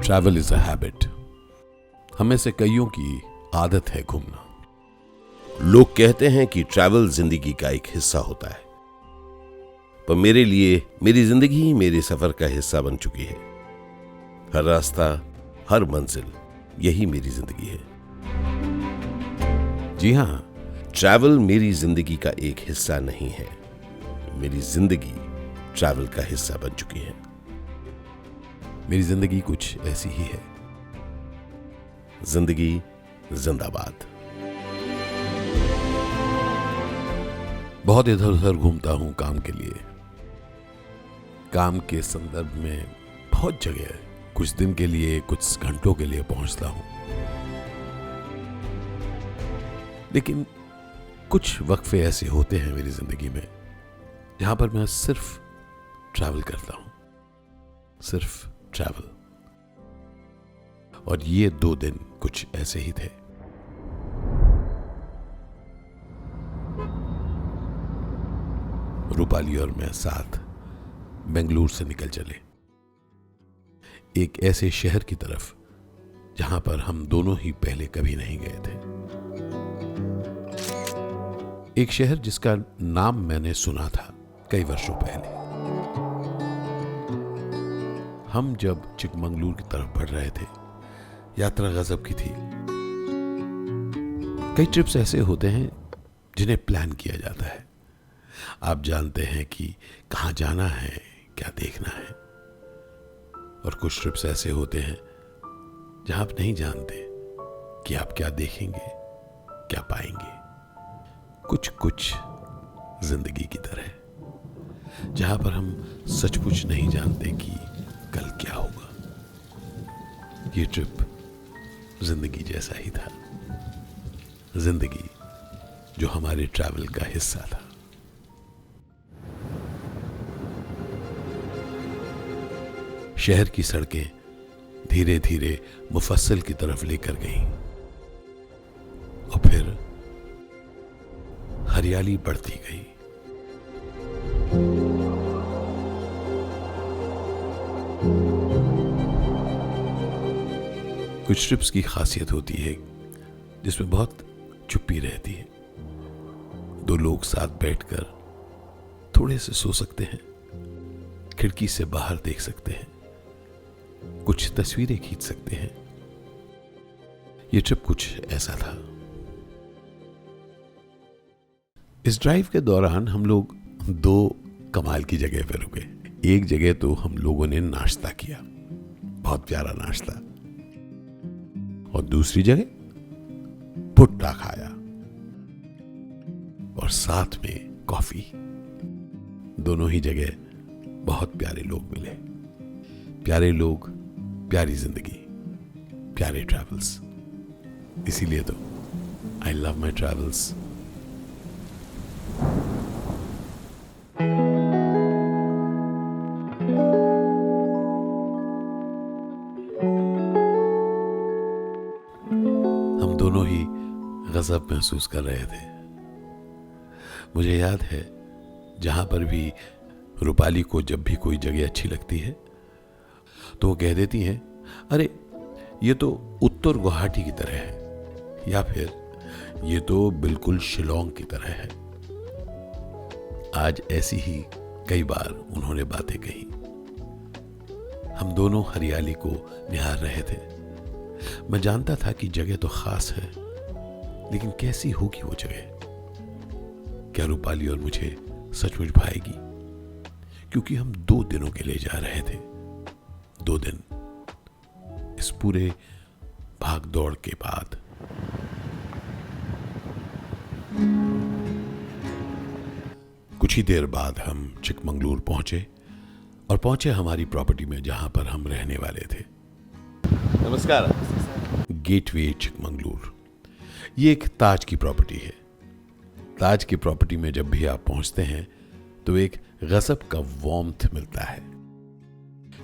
Travel is a habit. हमें से कईयों की आदत है घूमना। लोग कहते हैं कि ट्रैवल जिंदगी का एक हिस्सा होता है, पर मेरे लिए मेरी जिंदगी ही मेरे सफर का हिस्सा बन चुकी है। हर रास्ता, हर मंजिल, यही मेरी जिंदगी है। जी हां, ट्रैवल मेरी जिंदगी का एक हिस्सा नहीं है, मेरी जिंदगी ट्रैवल का हिस्सा बन चुकी है। मेरी जिंदगी कुछ ऐसी ही है। जिंदगी जिंदाबाद। बहुत इधर उधर घूमता हूं काम के लिए। काम के संदर्भ में बहुत जगह, कुछ दिन के लिए, कुछ घंटों के लिए पहुंचता हूं। लेकिन कुछ वक्फे ऐसे होते हैं मेरी जिंदगी में जहां पर मैं सिर्फ ट्रैवल करता हूं, सिर्फ ट्रैवल। और ये 2 दिन कुछ ऐसे ही थे। रूपाली और मैं साथ बेंगलुरु से निकल चले, एक ऐसे शहर की तरफ जहां पर हम दोनों ही पहले कभी नहीं गए थे। एक शहर जिसका नाम मैंने सुना था कई वर्षों पहले। हम जब चिकमंगलुरु की तरफ बढ़ रहे थे, यात्रा गजब की थी। कई ट्रिप्स ऐसे होते हैं जिन्हें प्लान किया जाता है। आप जानते हैं कि कहां जाना है, क्या देखना है। और कुछ ट्रिप्स ऐसे होते हैं जहां आप नहीं जानते कि आप क्या देखेंगे, क्या पाएंगे। कुछ जिंदगी की तरह, जहां पर हम सचमुच नहीं जानते कि कल क्या होगा। ये ट्रिप जिंदगी जैसा ही था। जिंदगी जो हमारे ट्रैवल का हिस्सा था। शहर की सड़कें धीरे धीरे मुफस्सिल की तरफ लेकर गईं और फिर हरियाली बढ़ती गई। कुछ ट्रिप्स की खासियत होती है जिसमें बहुत चुप्पी रहती है। 2 लोग साथ बैठकर थोड़े से सो सकते हैं, खिड़की से बाहर देख सकते हैं, कुछ तस्वीरें खींच सकते हैं। ये ट्रिप कुछ ऐसा था। इस ड्राइव के दौरान हम लोग 2 कमाल की जगह पर रुके। एक जगह तो हम लोगों ने नाश्ता किया, बहुत प्यारा नाश्ता। और दूसरी जगह भुट्टा खाया और साथ में कॉफी। दोनों ही जगह बहुत प्यारे लोग मिले। प्यारे लोग, प्यारी जिंदगी, प्यारे ट्रैवल्स। इसीलिए तो आई लव माई ट्रैवल्स। हम दोनों ही गजब महसूस कर रहे थे। मुझे याद है, जहां पर भी रूपाली को जब भी कोई जगह अच्छी लगती है तो वो कह देती हैं, अरे ये तो उत्तर गुवाहाटी की तरह है, या फिर ये तो बिल्कुल शिलोंग की तरह है। आज ऐसी ही कई बार उन्होंने बातें कही। हम दोनों हरियाली को निहार रहे थे। मैं जानता था कि जगह तो खास है, लेकिन कैसी होगी वो जगह? क्या रूपाली और मुझे सचमुच भाएगी? क्योंकि हम 2 दिनों के लिए जा रहे थे। 2 दिन इस पूरे भाग दौड़ के बाद। कुछ ही देर बाद हम चिकमंगलुरु पहुंचे और पहुंचे हमारी प्रॉपर्टी में, जहां पर हम रहने वाले थे। नमस्कार। गेटवे चिकमंगलुरु। ये एक ताज की प्रॉपर्टी है। ताज की प्रॉपर्टी में जब भी आप पहुंचते हैं तो एक गजब का वार्मथ मिलता है।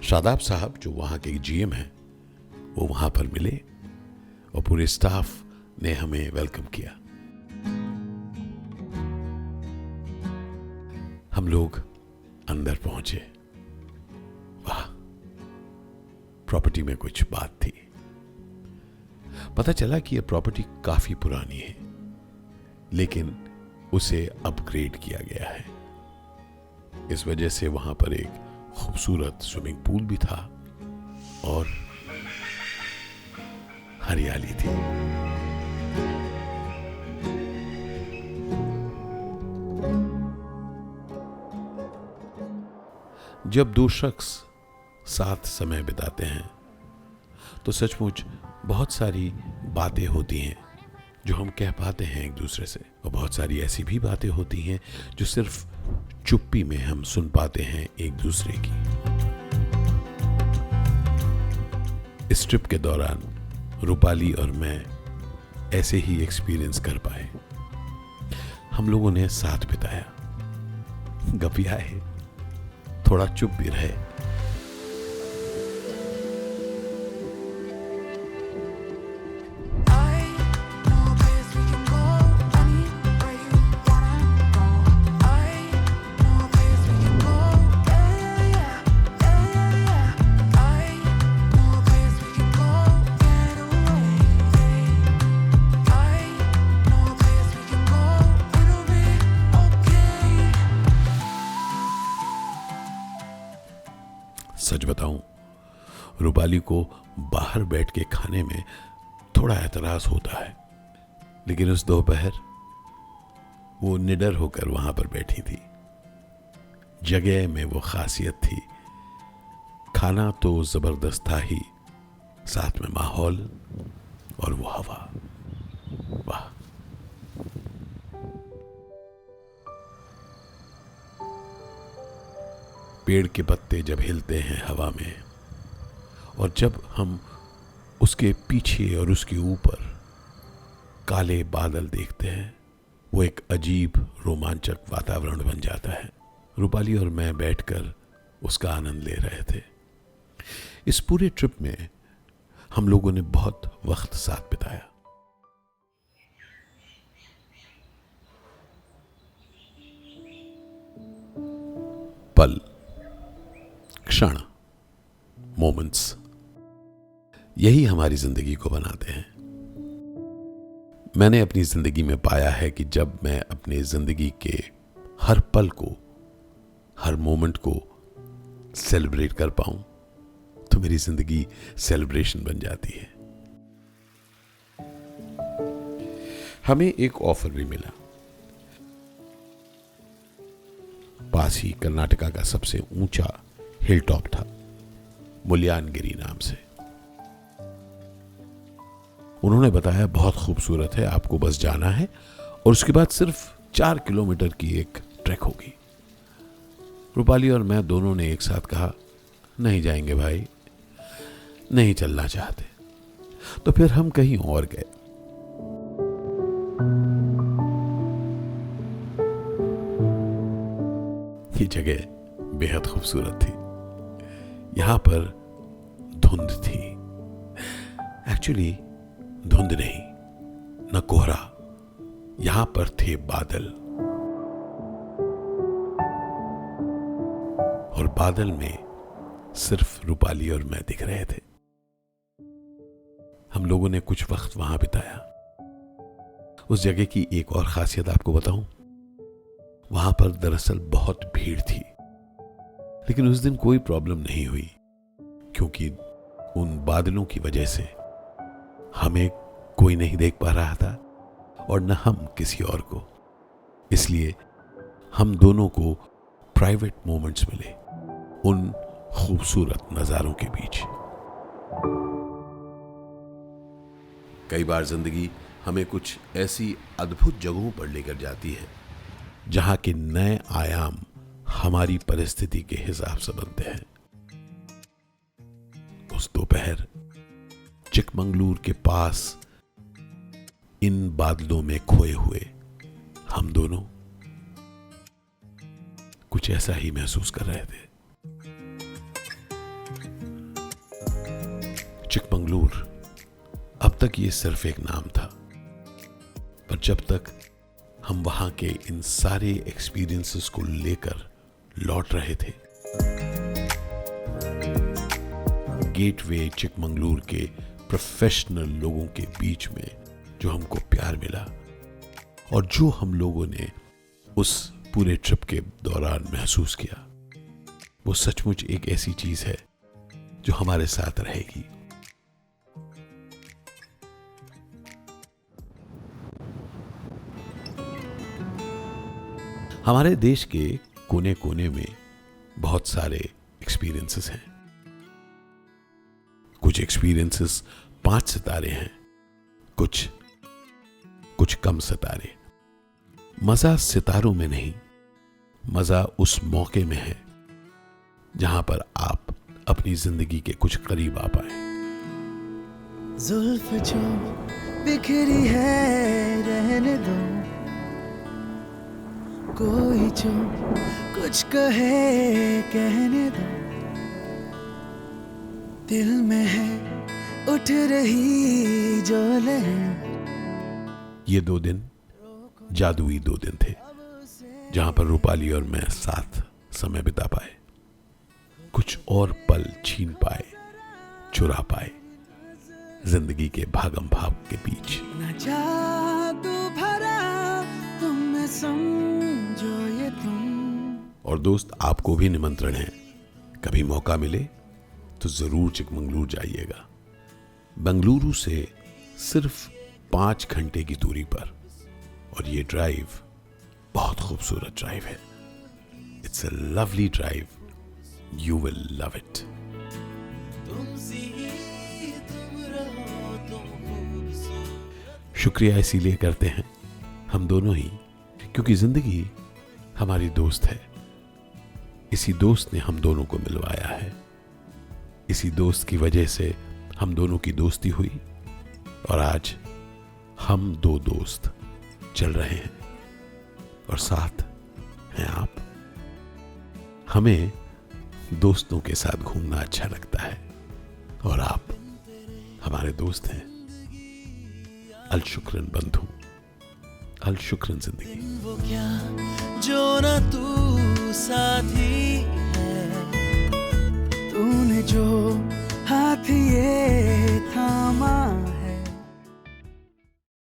शादाब साहब, जो वहां के जीएम हैं, वो वहां पर मिले और पूरे स्टाफ ने हमें वेलकम किया। हम लोग अंदर पहुंचे। वाह, प्रॉपर्टी में कुछ बात थी। पता चला कि यह प्रॉपर्टी काफी पुरानी है, लेकिन उसे अपग्रेड किया गया है। इस वजह से वहां पर एक खूबसूरत स्विमिंग पूल भी था और हरियाली थी। जब दो शख्स साथ समय बिताते हैं तो सचमुच बहुत सारी बातें होती हैं जो हम कह पाते हैं एक दूसरे से, और बहुत सारी ऐसी भी बातें होती हैं जो सिर्फ चुप्पी में हम सुन पाते हैं एक दूसरे की। इस ट्रिप के दौरान रूपाली और मैं ऐसे ही एक्सपीरियंस कर पाए। हम लोगों ने साथ बिताया, गपियाए, थोड़ा चुप भी रहे। सच बताऊं, रूपाली को बाहर बैठ के खाने में थोड़ा एतराज होता है, लेकिन उस दोपहर वो निडर होकर वहां पर बैठी थी। जगह में वो खासियत थी, खाना तो जबरदस्त था ही, साथ में माहौल और वो हवा। वाह! पेड़ के पत्ते जब हिलते हैं हवा में, और जब हम उसके पीछे और उसके ऊपर काले बादल देखते हैं, वो एक अजीब रोमांचक वातावरण बन जाता है। रूपाली और मैं बैठकर उसका आनंद ले रहे थे। इस पूरे ट्रिप में हम लोगों ने बहुत वक्त साथ बिताया। पल, क्षण, मोमेंट्स, यही हमारी जिंदगी को बनाते हैं। मैंने अपनी जिंदगी में पाया है कि जब मैं अपनी जिंदगी के हर पल को, हर मोमेंट को सेलिब्रेट कर पाऊं, तो मेरी जिंदगी सेलिब्रेशन बन जाती है। हमें एक ऑफर भी मिला। पास ही कर्नाटका का सबसे ऊंचा हिल टॉप था, मुल्यानगिरी नाम से। उन्होंने बताया बहुत खूबसूरत है, आपको बस जाना है और उसके बाद सिर्फ 4 किलोमीटर की एक ट्रैक होगी। रूपाली और मैं दोनों ने एक साथ कहा, नहीं जाएंगे भाई, नहीं चलना चाहते। तो फिर हम कहीं और गए। ये जगह बेहद खूबसूरत थी। यहां पर धुंध थी, एक्चुअली धुंध नहीं, न कोहरा, यहां पर थे बादल, और बादल में सिर्फ रूपाली और मैं दिख रहे थे। हम लोगों ने कुछ वक्त वहां बिताया। उस जगह की एक और खासियत आपको बताऊं, वहां पर दरअसल बहुत भीड़ थी, लेकिन उस दिन कोई प्रॉब्लम नहीं हुई, क्योंकि उन बादलों की वजह से हमें कोई नहीं देख पा रहा था और न हम किसी और को। इसलिए हम दोनों को प्राइवेट मोमेंट्स मिले उन खूबसूरत नजारों के बीच। कई बार जिंदगी हमें कुछ ऐसी अद्भुत जगहों पर लेकर जाती है जहां के नए आयाम हमारी परिस्थिति के हिसाब से बनते हैं। उस दोपहर चिकमंगलूर के पास इन बादलों में खोए हुए हम दोनों कुछ ऐसा ही महसूस कर रहे थे। चिकमंगलूर, अब तक ये सिर्फ एक नाम था, पर जब तक हम वहां के इन सारे एक्सपीरियंसेस को लेकर लौट रहे थे, गेटवे चिकमंगलूर के प्रोफेशनल लोगों के बीच में जो हमको प्यार मिला और जो हम लोगों ने उस पूरे ट्रिप के दौरान महसूस किया, वो सचमुच एक ऐसी चीज है जो हमारे साथ रहेगी। हमारे देश के कोने कोने में बहुत सारे एक्सपीरियंसेस हैं। कुछ एक्सपीरियंसेस 5 सितारे हैं, कुछ कम सितारे। मजा सितारों में नहीं, मजा उस मौके में है जहां पर आप अपनी जिंदगी के कुछ करीब आ पाए। जुल्फ जो बिखरी है रहने दो, कोई जो कुछ कहे कहने दो, दिल में है उठ रही जो लहर। ये 2 दिन जादुई 2 दिन थे जहां पर रूपाली और मैं साथ समय बिता पाए, कुछ और पल छीन पाए, चुरा पाए जिंदगी के भागम भाग के बीच। न जादू भरा तुम में समझो ये तुम। और दोस्त, आपको भी निमंत्रण है, कभी मौका मिले तो जरूर चिकमंगलूर जाइएगा। बेंगलुरु से सिर्फ 5 घंटे की दूरी पर, और ये ड्राइव बहुत खूबसूरत ड्राइव है। It's a lovely drive, you will love it. शुक्रिया इसीलिए करते हैं हम दोनों ही, क्योंकि जिंदगी हमारी दोस्त है। इसी दोस्त ने हम दोनों को मिलवाया है। इसी दोस्त की वजह से हम दोनों की दोस्ती हुई और आज हम 2 दोस्त चल रहे हैं और साथ हैं आप। हमें दोस्तों के साथ घूमना अच्छा लगता है और आप हमारे दोस्त हैं। अल शुक्रन बंधु, अल शुक्रन जिंदगी। वो क्या जो ना तू साथी